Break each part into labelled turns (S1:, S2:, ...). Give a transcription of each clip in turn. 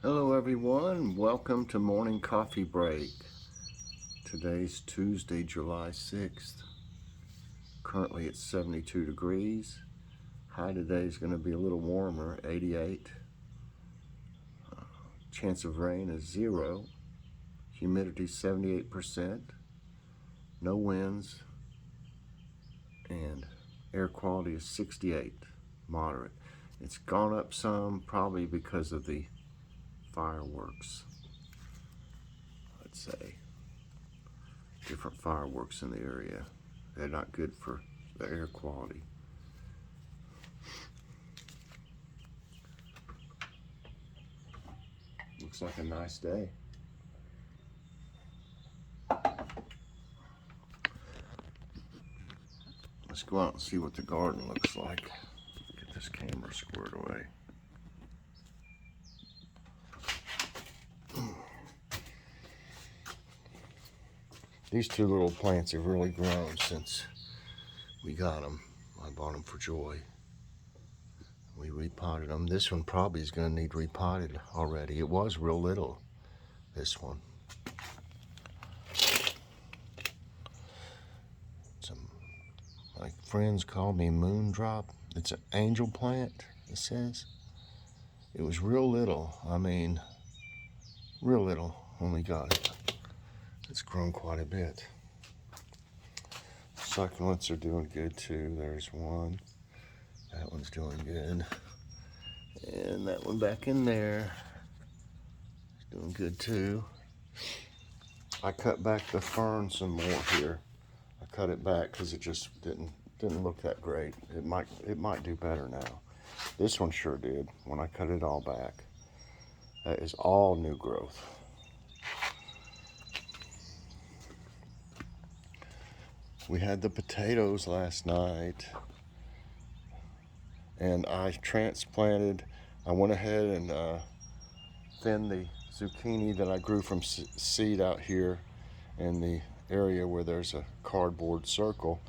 S1: Hello everyone, welcome to Morning Coffee Break. Today's Tuesday, July 6th. Currently it's 72 degrees. High today is going to be a little warmer, 88. Chance of rain is 0. Humidity 78%. No winds. And air quality is 68, moderate. It's gone up some, probably because of the fireworks. Let's say different fireworks in the area. They're not good for the air quality. Looks like a nice day. Let's go out and see what the garden looks like. Get this camera squared away. These two little plants have really grown since we got them. I bought them for Joy. We repotted them. This one probably is going to need repotted already. It was real little, this one. My friends call me Moondrop. It's an angel plant, it says. It was real little. I mean, real little when we got it. It's grown quite a bit. Succulents are doing good too. There's one. That one's doing good. And that one back in there is doing good too. I cut back the fern some more here. I cut it back because it just didn't look that great. It might do better now. This one sure did when I cut it all back. That is all new growth. We had the potatoes last night, and I transplanted. I went ahead and thinned the zucchini that I grew from seed out here in the area where there's a cardboard circle.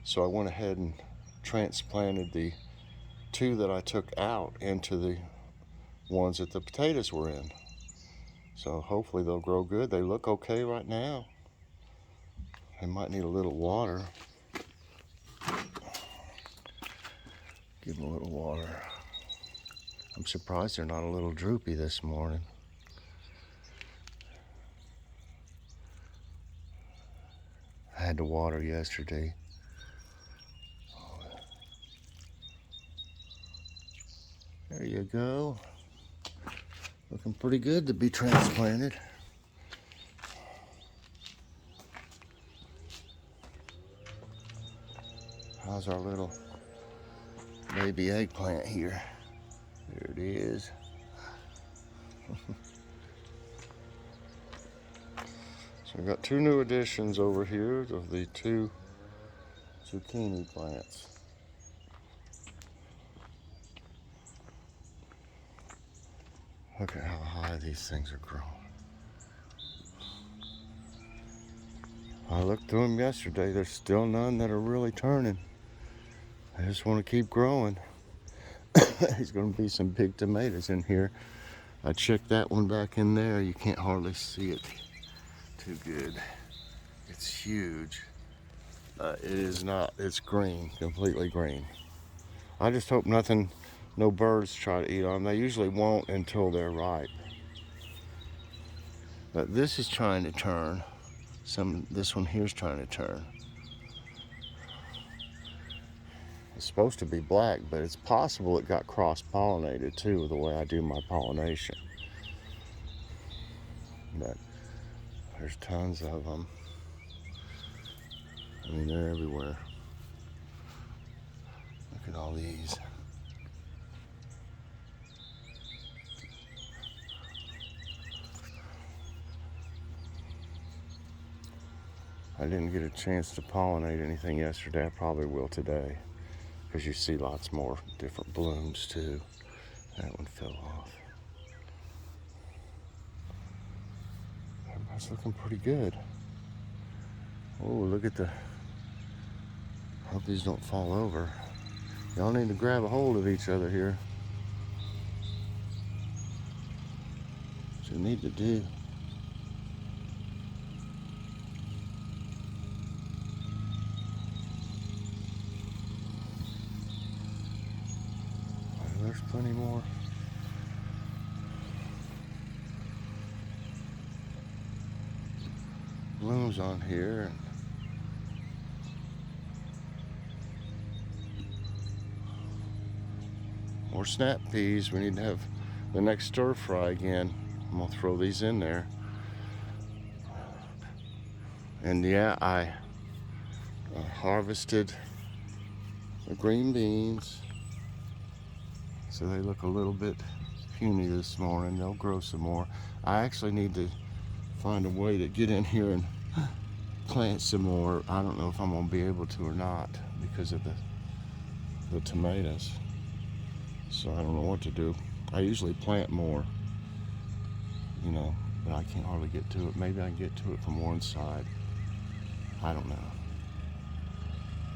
S1: So I went ahead and transplanted the two that I took out into the ones that the potatoes were in. So hopefully they'll grow good. They look okay right now. They might need a little water. Give them a little water. I'm surprised they're not a little droopy this morning. I had to water yesterday. There you go. Looking pretty good to be transplanted. How's our little baby eggplant here? There it is. So we got two new additions over here of the two zucchini plants. Look at how high these things are growing. I looked through them yesterday. There's still none that are really turning. I just want to keep growing. There's going to be some big tomatoes in here. I checked that one back in there. You can't hardly see it too good. It's huge. It is not. It's green, completely green. I just hope no birds try to eat on them. They usually won't until they're ripe. But this is trying to turn. This one here is trying to turn. It's supposed to be black, but it's possible it got cross-pollinated too, the way I do my pollination. But there's tons of them. I mean, they're everywhere. Look at all these. I didn't get a chance to pollinate anything yesterday. I probably will today, because you see lots more different blooms too. That one fell off. Everybody's looking pretty good. Oh, look at hope these don't fall over. Y'all need to grab a hold of each other here. I need to do. There's plenty more. Blooms on here. More snap peas. We need to have the next stir fry again. I'm gonna throw these in there. And yeah, I harvested the green beans. So they look a little bit puny this morning. They'll grow some more. I actually need to find a way to get in here and plant some more. I don't know if I'm gonna be able to or not because of the tomatoes. So I don't know what to do. I usually plant more, you know, but I can't hardly get to it. Maybe I can get to it from one side. I don't know.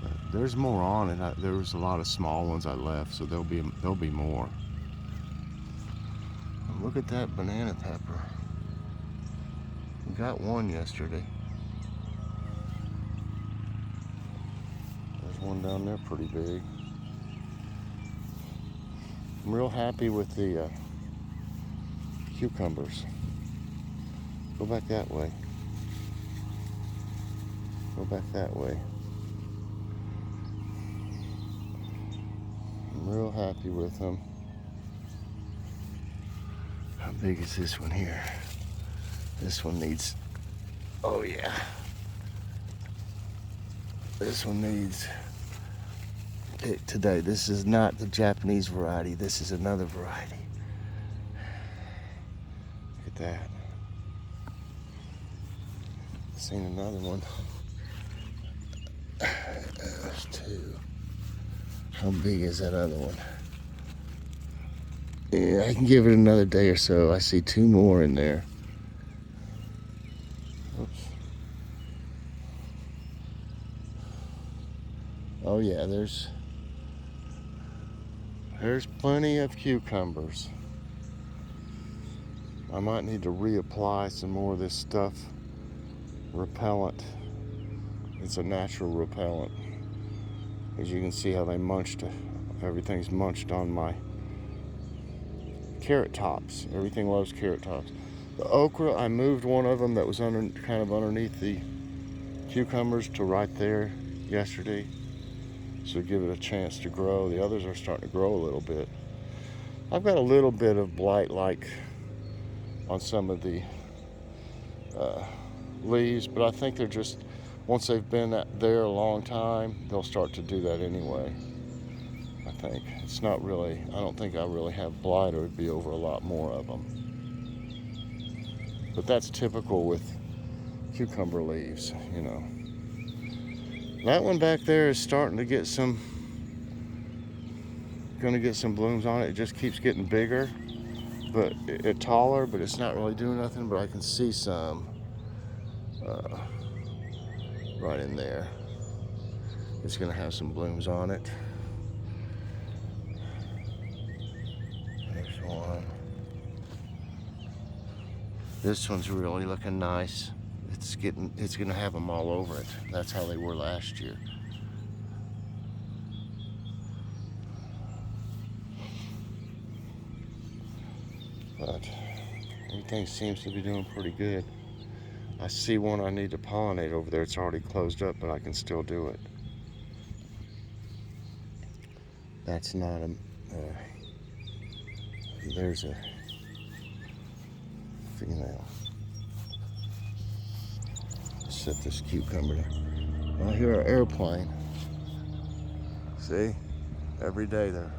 S1: But there's more on it. There was a lot of small ones I left, so there'll be more. And look at that banana pepper. We got one yesterday. There's one down there pretty big. I'm real happy with the cucumbers. Go back that way. Go back that way. I'm real happy with them. How big is this one here? This one needs, oh yeah. This one needs picked today. This is not the Japanese variety. This is another variety. Look at that. Seen another one. There's two. How big is that other one? Yeah, I can give it another day or so. I see two more in there. Oops. Oh yeah, there's plenty of cucumbers. I might need to reapply some more of this stuff. Repellent. It's a natural repellent. As you can see how they munched, everything's munched on my carrot tops. Everything loves carrot tops. The okra, I moved one of them that was kind of underneath the cucumbers to right there yesterday. So give it a chance to grow. The others are starting to grow a little bit. I've got a little bit of blight like on some of the leaves, but I think they're just, once they've been there a long time, they'll start to do that anyway. I think. It's not really, I don't think I really have blight, or it'd be over a lot more of them. But that's typical with cucumber leaves, you know. That one back there is starting to get some, gonna get some blooms on it. It just keeps getting bigger, but it's taller, but it's not really doing nothing, but I can see some right in there. It's gonna have some blooms on it. There's one. This one's really looking nice. It's gonna have them all over it. That's how they were last year. But everything seems to be doing pretty good. I see one I need to pollinate over there. It's already closed up, but I can still do it. That's not a, there's a female. Set this cucumber there. I hear an airplane. See? Every day they're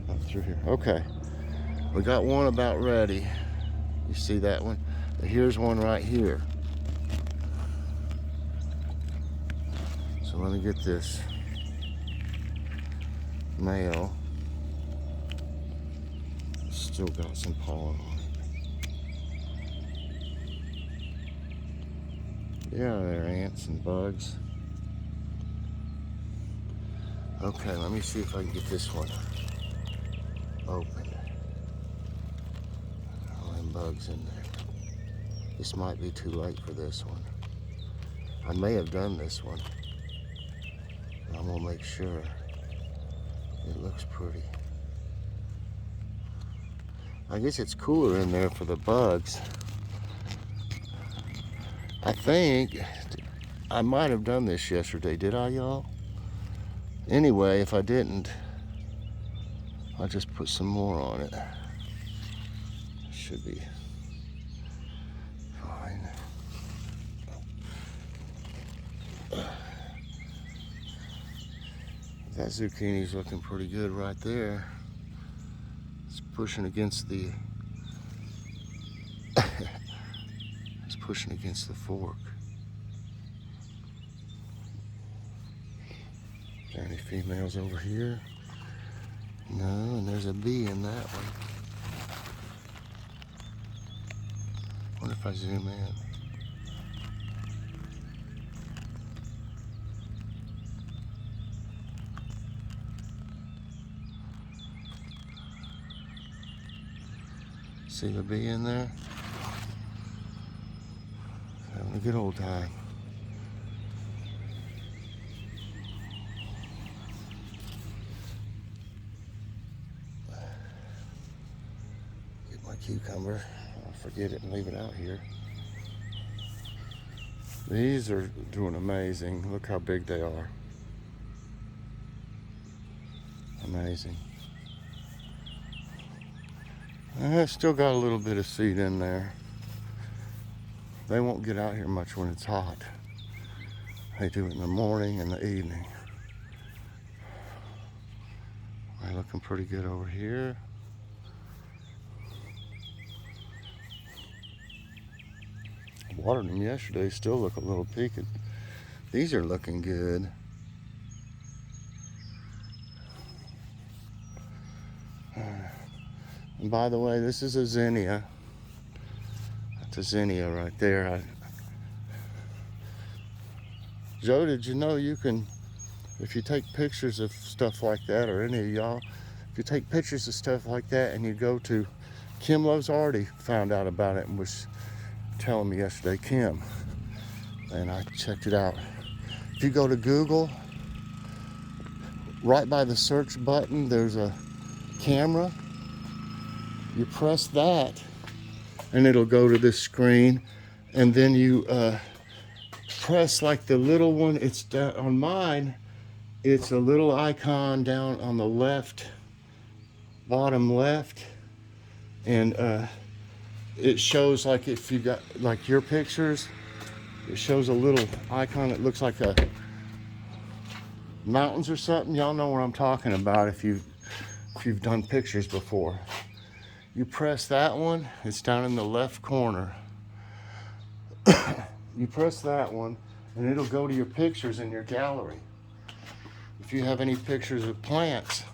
S1: up through here. Okay. We got one about ready. You see that one? Here's one right here. So let me get this male. Still got some pollen on it. Yeah, there are ants and bugs. Okay, let me see if I can get this one open. bugs in there. This might be too late for this one. I may have done this one. I'm gonna make sure. It looks pretty. I guess it's cooler in there for the bugs. I think I might have done this yesterday. Did I, y'all? Anyway, if I didn't, I'll just put some more on it. Should be fine. That zucchini's looking pretty good right there. It's pushing against the it's pushing against the fork. Are there any females over here? No, and there's a bee in that one. What if I zoom in? See the bee in there? Having a good old time. Get my cucumber. I'll forget it and leave it out here. These are doing amazing. Look how big they are. Amazing. I still got a little bit of seed in there. They won't get out here much when it's hot. They do it in the morning and the evening. They're looking pretty good over here. I watered them yesterday, still look a little peaked. These are looking good. And by the way, this is a zinnia. That's a zinnia right there. Joe, did you know you can, if you take pictures of stuff like that, or any of y'all, if you take pictures of stuff like that and you go to, Kim Love's already found out about it and was telling me yesterday, Kim, and I checked it out. If you go to Google, right by the search button, there's a camera. You press that and it'll go to this screen, and then you press like the little one. It's down on mine, it's a little icon down on the left, bottom left, and it shows, like if you got like your pictures, it shows a little icon that looks like a mountains or something. Y'all know what I'm talking about if you've done pictures before. You press that one, it's down in the left corner. You press that one and it'll go to your pictures in your gallery. If you have any pictures of plants,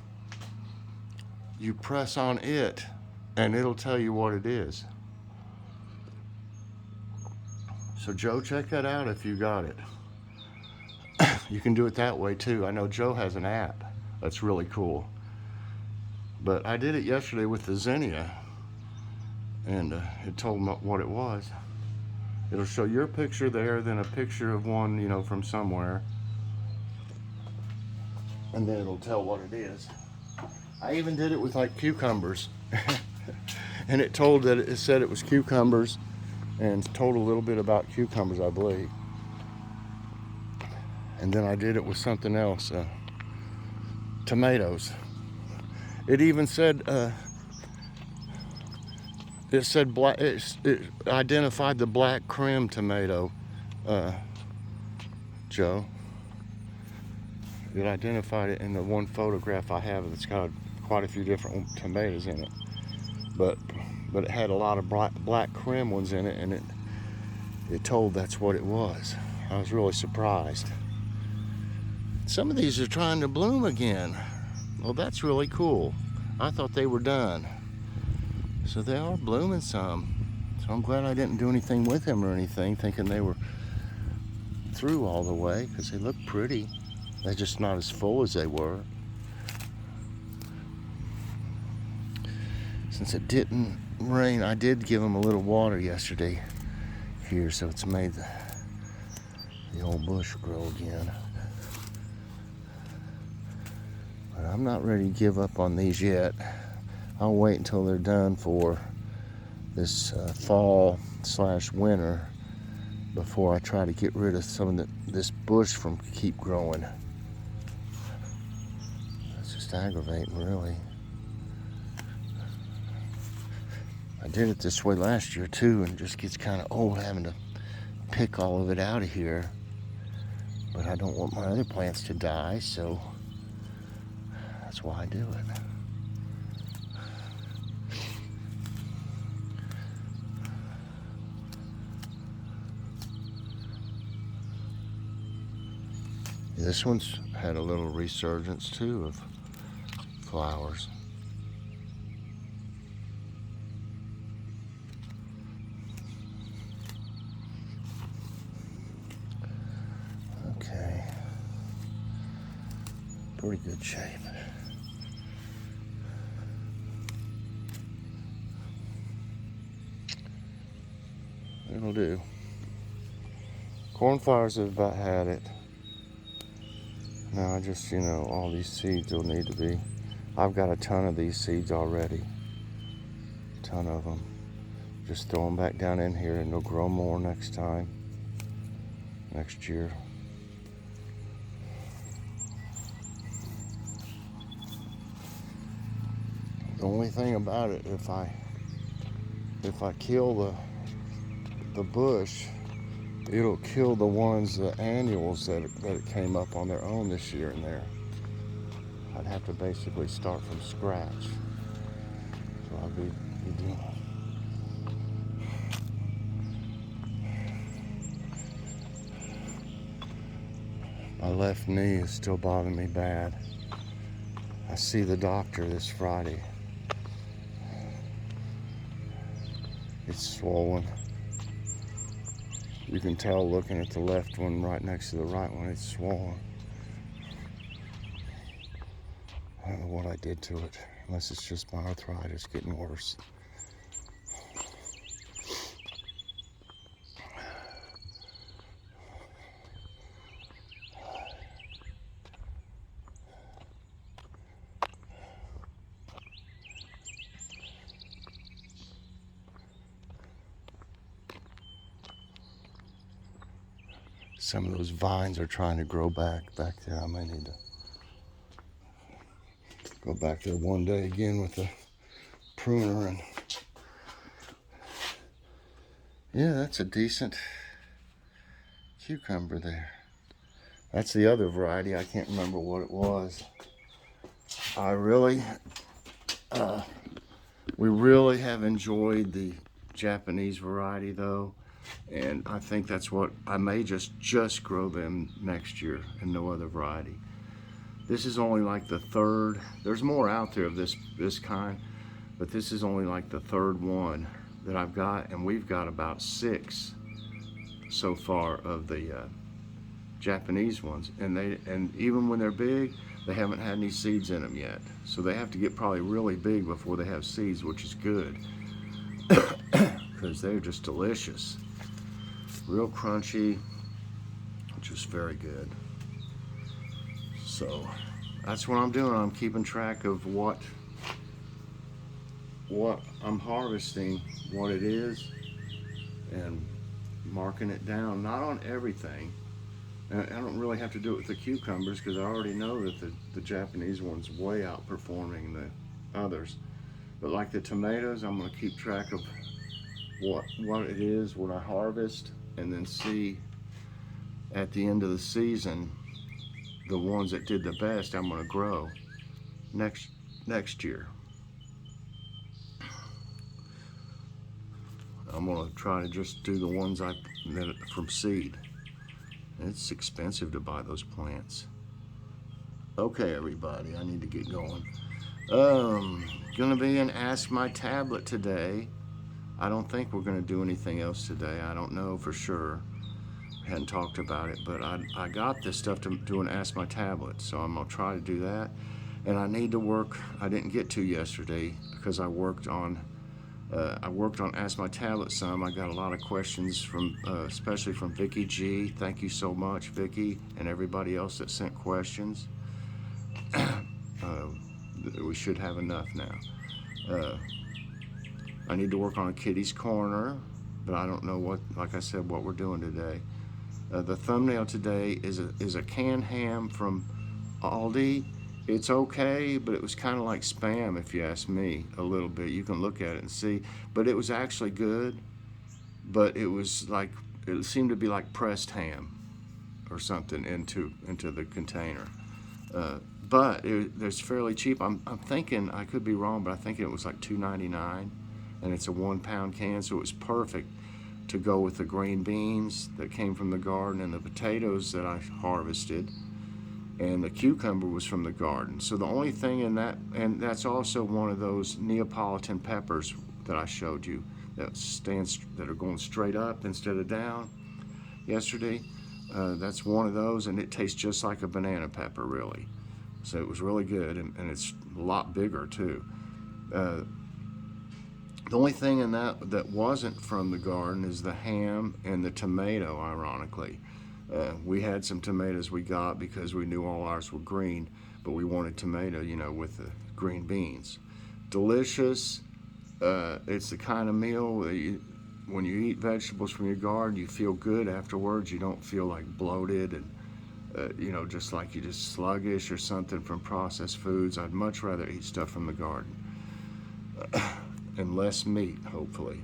S1: you press on it and it'll tell you what it is. So Joe, check that out if you got it. You can do it that way too. I know Joe has an app that's really cool. But I did it yesterday with the zinnia, and it told me what it was. It'll show your picture there, then a picture of one, you know, from somewhere, and then it'll tell what it is. I even did it with like cucumbers, and it said it was cucumbers, and told a little bit about cucumbers, I believe. And then I did it with something else, tomatoes. It even said, black. It identified the black creme tomato, Joe. It identified it in the one photograph I have that's got quite a few different tomatoes in it. But it had a lot of black creme ones in it, and it told that's what it was. I was really surprised. Some of these are trying to bloom again. Well, that's really cool. I thought they were done. So they are blooming some. So I'm glad I didn't do anything with them or anything, thinking they were through all the way, because they look pretty. They're just not as full as they were. Since it didn't rain. I did give them a little water yesterday here, so it's made the old bush grow again. But I'm not ready to give up on these yet. I'll wait until they're done for this fall/winter before I try to get rid of some of this bush from keep growing. That's just aggravating, really. I did it this way last year too, and it just gets kind of old having to pick all of it out of here. But I don't want my other plants to die, so that's why I do it. This one's had a little resurgence too of flowers. Okay, pretty good shape. It'll do. Cornflowers have about had it. Now I just, all these seeds will need to be. I've got a ton of these seeds already. A ton of them. Just throw them back down in here and they'll grow more next time. Next year. The only thing about it, if I kill the bush, it'll kill the ones, the annuals that it came up on their own this year and there. I'd have to basically start from scratch. So I'd be doing. My left knee is still bothering me bad. I see the doctor this Friday. It's swollen. You can tell looking at the left one right next to the right one, it's swollen. I don't know what I did to it, unless it's just my arthritis getting worse. Some of those vines are trying to grow back there. I may need to go back there one day again with the pruner. And yeah, that's a decent cucumber there. That's the other variety. I can't remember what it was. We really have enjoyed the Japanese variety though. And I think that's what I may just grow them next year and no other variety. This is only like the third. There's more out there of this kind, but this is only like the third one that I've got, and we've got about 6 so far of the Japanese ones. And even when they're big, they haven't had any seeds in them yet. So they have to get probably really big before they have seeds, which is good because they're just delicious. Real crunchy, just very good. So that's what I'm doing. I'm keeping track of what I'm harvesting, what it is, and marking it down. Not on everything. I don't really have to do it with the cucumbers because I already know that the Japanese one's way outperforming the others. But like the tomatoes, I'm going to keep track of what it is, what I harvest, and then see at the end of the season the ones that did the best I'm going to grow next year. I'm going to try to just do the ones from seed. It's expensive to buy those plants. Okay, everybody, I need to get going. Gonna be an Ask My Tablet today. I don't think we're gonna do anything else today. I don't know for sure. Hadn't talked about it, but I got this stuff to do an Ask My Tablet, so I'm gonna try to do that. And I need to work. I didn't get to yesterday because I worked on I worked on Ask My Tablet some. I got a lot of questions from, especially from Vicky G. Thank you so much, Vicky, and everybody else that sent questions. We should have enough now. I need to work on a Kitty's Corner, but I don't know what, like I said, what we're doing today. The thumbnail today is a canned ham from Aldi. It's okay, but it was kind of like spam, if you ask me, a little bit. You can look at it and see, but it was actually good. But it was like, it seemed to be like pressed ham or something into the container. But it's fairly cheap. I'm thinking, I could be wrong, but I think it was like $2.99, and it's a 1 pound can, so it was perfect to go with the green beans that came from the garden and the potatoes that I harvested, and the cucumber was from the garden. So the only thing in that, and that's also one of those Neapolitan peppers that I showed you that are going straight up instead of down yesterday. That's one of those, and it tastes just like a banana pepper, really. So it was really good, and it's a lot bigger too. The only thing in that wasn't from the garden is the ham and the tomato, ironically. We had some tomatoes we got because we knew all ours were green, but we wanted tomato, with the green beans. Delicious. It's the kind of meal that when you eat vegetables from your garden, you feel good afterwards. You don't feel like bloated and just like you're just sluggish or something from processed foods. I'd much rather eat stuff from the garden. And less meat, hopefully.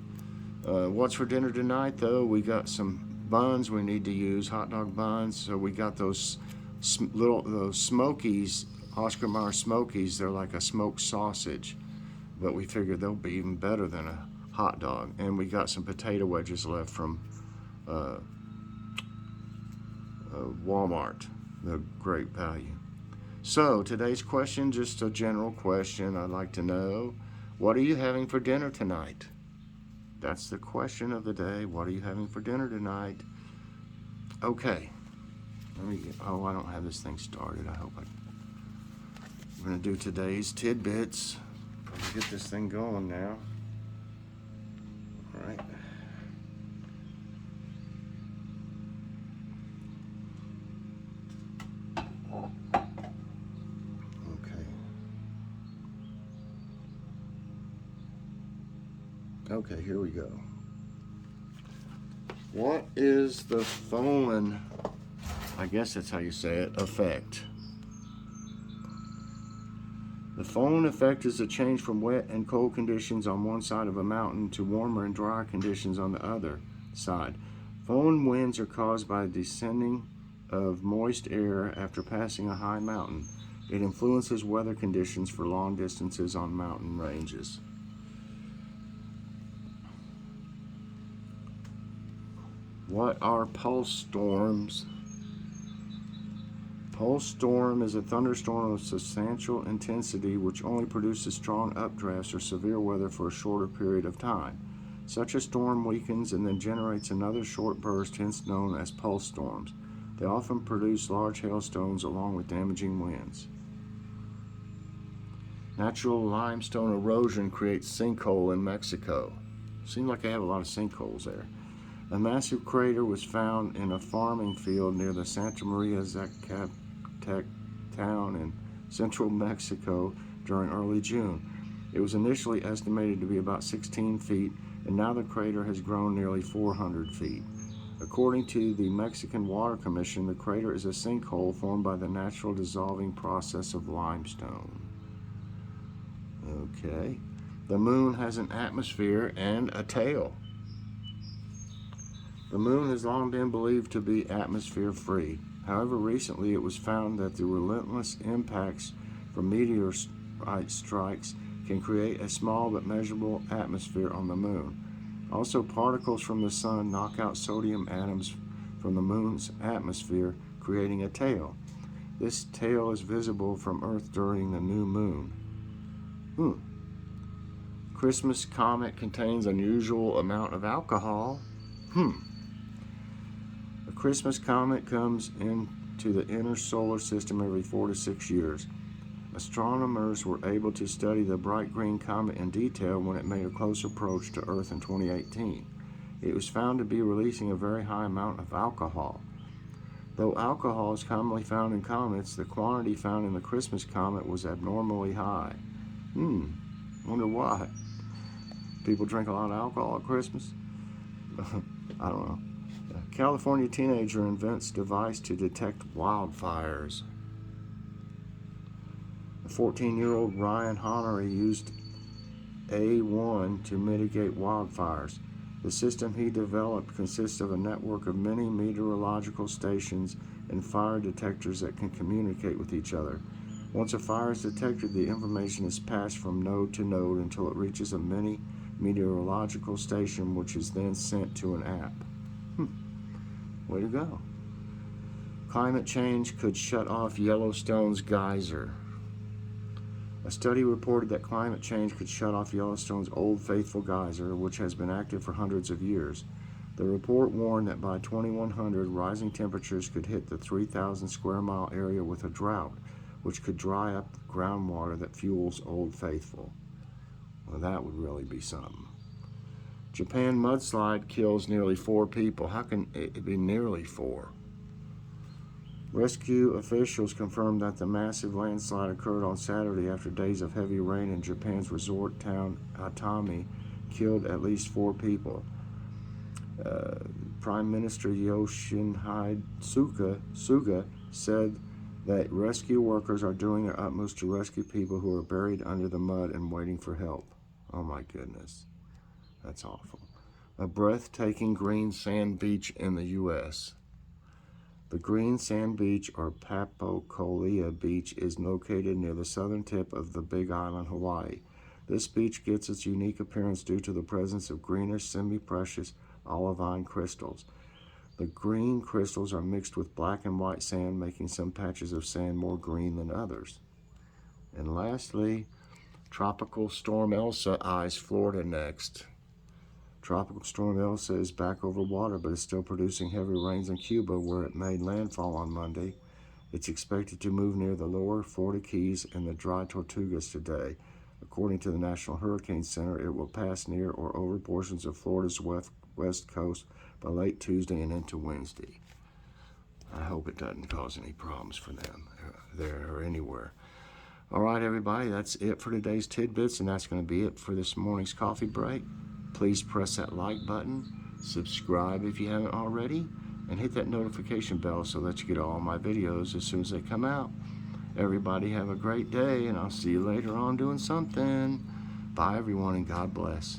S1: What's for dinner tonight, though? We got some buns we need to use, hot dog buns. So we got those Smokies, Oscar Mayer Smokies. They're like a smoked sausage, but we figured they'll be even better than a hot dog. And we got some potato wedges left from Walmart. They're great value. So today's question, just a general question. I'd like to know, what are you having for dinner tonight? That's the question of the day. What are you having for dinner tonight? Okay. I don't have this thing started. I'm going to do today's tidbits. Get this thing going now. All right. Okay, here we go. What is the Foehn, I guess that's how you say it, effect? The Foehn effect is a change from wet and cold conditions on one side of a mountain to warmer and drier conditions on the other side. Foehn winds are caused by descending of moist air after passing a high mountain. It influences weather conditions for long distances on mountain ranges. What are pulse storms? Pulse storm is a thunderstorm of substantial intensity which only produces strong updrafts or severe weather for a shorter period of time. Such a storm weakens and then generates another short burst, hence known as pulse storms. They often produce large hailstones along with damaging winds. Natural limestone erosion creates sinkhole in Mexico. Seems like they have a lot of sinkholes there. A massive crater was found in a farming field near the Santa Maria Zacatec town in central Mexico during early June. It was initially estimated to be about 16 feet, and now the crater has grown nearly 400 feet. According to the Mexican Water Commission, the crater is a sinkhole formed by the natural dissolving process of limestone. Okay. The moon has an atmosphere and a tail. The moon has long been believed to be atmosphere-free. However, recently it was found that the relentless impacts from meteorite strikes can create a small but measurable atmosphere on the moon. Also, particles from the sun knock out sodium atoms from the moon's atmosphere, creating a tail. This tail is visible from Earth during the new moon. Christmas comet contains unusual amount of alcohol. A Christmas comet comes into the inner solar system every 4 to 6 years. Astronomers were able to study the bright green comet in detail when it made a close approach to Earth in 2018. It was found to be releasing a very high amount of alcohol. Though alcohol is commonly found in comets, the quantity found in the Christmas comet was abnormally high. Wonder why. People drink a lot of alcohol at Christmas? I don't know. A California teenager invents device to detect wildfires. The 14-year-old Ryan Honnery used A1 to mitigate wildfires. The system he developed consists of a network of many meteorological stations and fire detectors that can communicate with each other. Once a fire is detected, the information is passed from node to node until it reaches a mini meteorological station, which is then sent to an app. Way to go. Climate change could shut off Yellowstone's geyser. A study reported that climate change could shut off Yellowstone's Old Faithful geyser, which has been active for hundreds of years. The report warned that by 2100, rising temperatures could hit the 3,000 square mile area with a drought, which could dry up the groundwater that fuels Old Faithful. Well, that would really be something. Japan mudslide kills nearly 4 people. How can it be nearly 4? Rescue officials confirmed that the massive landslide occurred on Saturday after days of heavy rain in Japan's resort town Atami killed at least 4 people. Prime Minister Yoshihide Suga said that rescue workers are doing their utmost to rescue people who are buried under the mud and waiting for help. Oh my goodness, that's awful. A breathtaking green sand beach in the U.S. The green sand beach, or Papakolea Beach, is located near the southern tip of the Big Island, Hawaii. This beach gets its unique appearance due to the presence of greenish, semi-precious olivine crystals. The green crystals are mixed with black and white sand, making some patches of sand more green than others. And lastly, Tropical Storm Elsa eyes Florida next. Tropical Storm Elsa is back over water, but is still producing heavy rains in Cuba, where it made landfall on Monday. It's expected to move near the lower Florida Keys and the Dry Tortugas today. According to the National Hurricane Center, it will pass near or over portions of Florida's west coast by late Tuesday and into Wednesday. I hope it doesn't cause any problems for them there or anywhere. All right, everybody, that's it for today's Tidbits, and that's going to be it for this morning's coffee break. Please press that like button, subscribe if you haven't already, and hit that notification bell so that you get all my videos as soon as they come out. Everybody have a great day, and I'll see you later on doing something. Bye, everyone, and God bless.